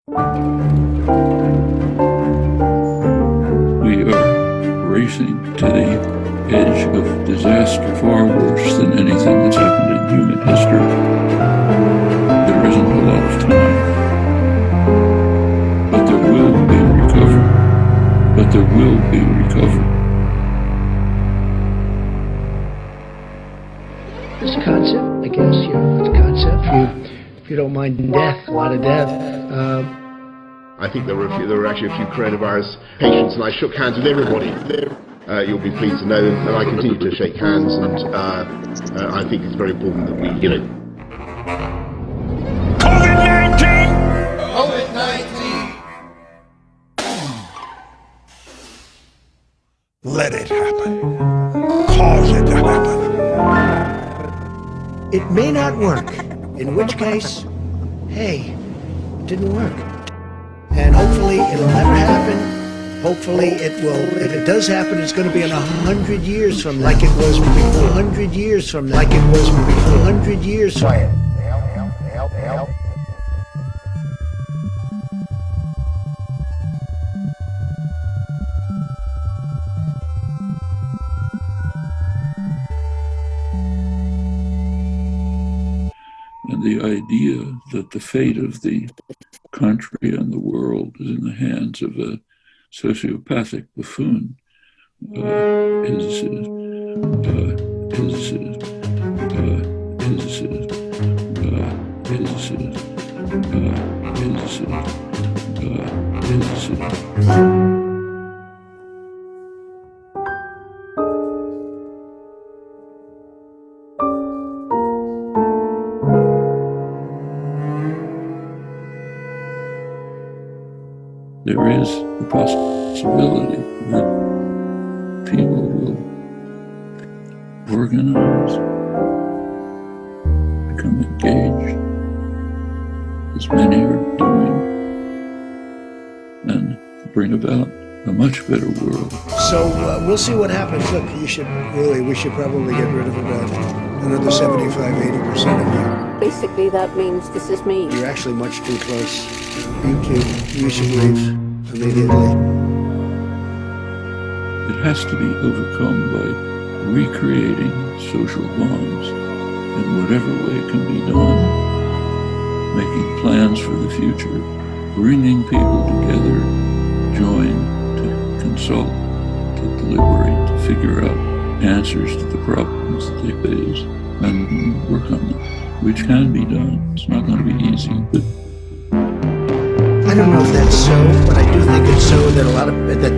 We are racing to the edge of disaster far worse than anything that's happened in human history. There isn't a lot of time, but there will be recovery. But there will be recovery. It's a concept, I guess, it's a concept. If you don't mind death, a lot of death. I think there were actually a few coronavirus patients, and I shook hands with everybody. You'll be pleased to know, and I continue to shake hands, and I think it's very important that we, COVID-19! COVID-19! Let it happen. Cause it to happen. It may not work, in which case, hey, it didn't work. And hopefully it'll never happen. Hopefully it will. If it does happen, it's going to be in 100 years from now. Like it was before 100 years from now. Like it was before 100 years from now. Help. And the idea that the fate of the country and the world is in the hands of a sociopathic buffoon is there is the possibility that people will organize, become engaged, as many are doing, and bring about a much better world. So we'll see what happens. Look, we should probably get rid of about another 75-80% of you. Basically, that means this is me. You're actually much too close. You should leave immediately. It has to be overcome by recreating social bonds in whatever way it can be done, making plans for the future, bringing people together, join, to consult, to deliberate, to figure out answers to the problems that they face and work on them, which can be done. It's not going to be easy, but I don't know if that's so, but I do think it's so that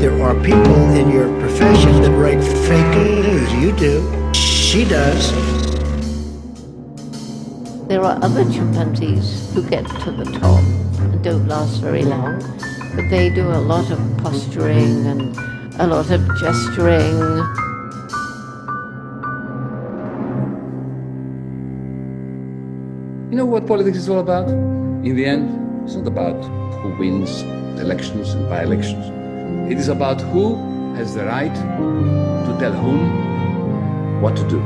there are people in your profession that write fake news. You do. She does. There are other chimpanzees who get to the top and don't last very long, but they do a lot of posturing and a lot of gesturing. You know what politics is all about? In the end, it's not about who wins elections and by-elections. It is about who has the right to tell whom what to do.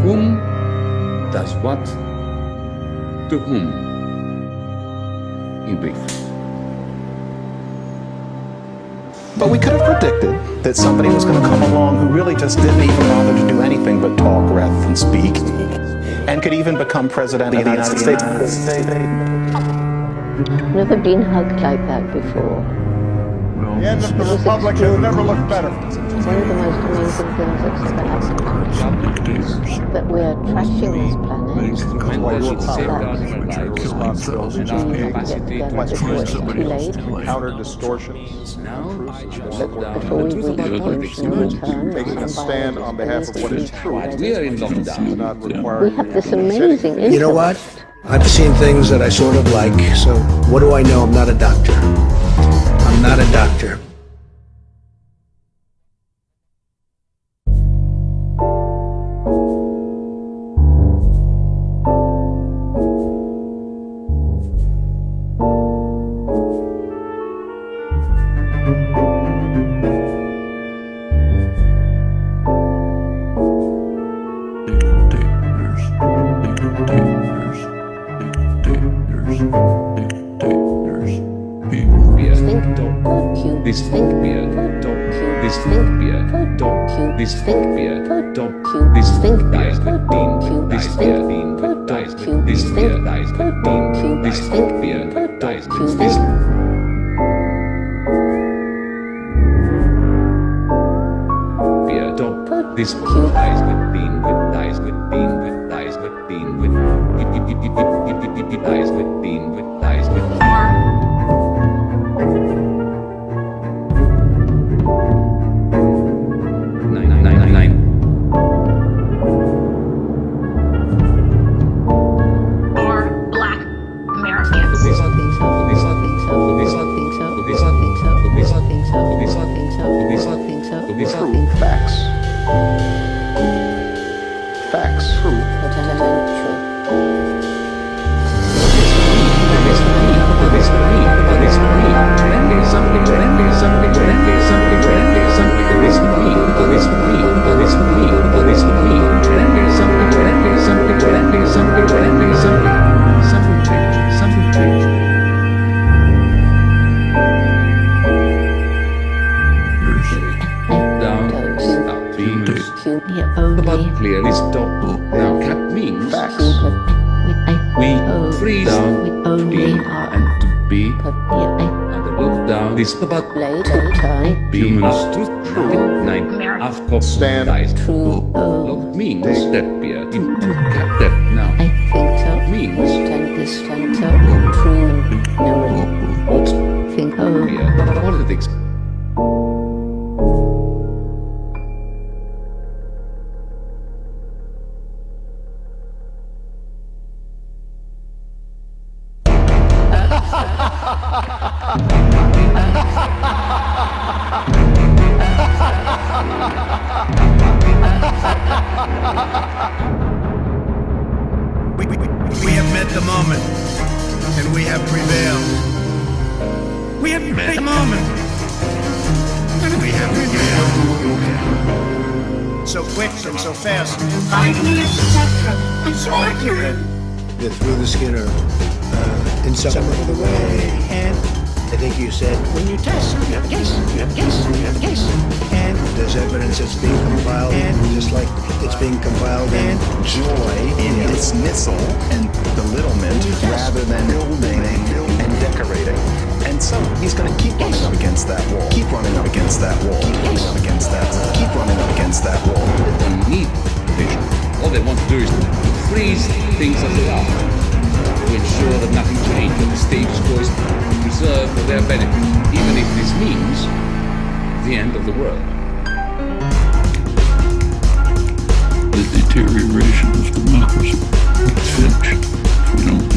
Whom does what to whom, in brief. But we could have predicted that somebody was going to come along who really just didn't even bother to do anything but talk rather than speak, and could even become president of the United States. I've never been hugged like that before. The end of the Republic has never looked better. One of the most amazing things that's ever happened to us, that we're trashing this planet. Counter distortions. Before we reach dimensional return, Taking a stand on behalf of what is true. We are in lockdown. we have this amazing intellect. You know what? I've seen things that I sort of like, so what do I know? I'm not a doctor. I'm not a doctor. Dictators. dystopia, dystopia, dystopia, dies with being, dystopia dies with dystopia dies with being, dystopia dies with dystopia. This dies with being, dies with being, dies with being, dies with being, dies with Facts. Facts. True. About clearly stop. Now cat means Facts. we freeze down being and to be and the look down this about being truth nine after Stand. dies look means that beer into cat that now means beer politics. We have met the moment, and we have prevailed. We have met the moment, and we have prevailed. So quick and so fast. 5 minutes, etc. And so accurate. They're through the Skinner in some of the way. And I think you said, when you test, you have a case, you have a case, you have a case. And there's evidence that's being compiled, and just like it's being compiled, and Joy in dismissal and belittlement rather than building and decorating. And so he's going to keep running up against that wall. Keep running up against that wall. Keep running up against that wall. Keep running up against that wall. They need vision. All they want to do is to freeze things as they are, to ensure that nothing changes, that the status quo is preserved for their benefit, even if this means the end of the world. The deterioration of democracy. It's finished. We don't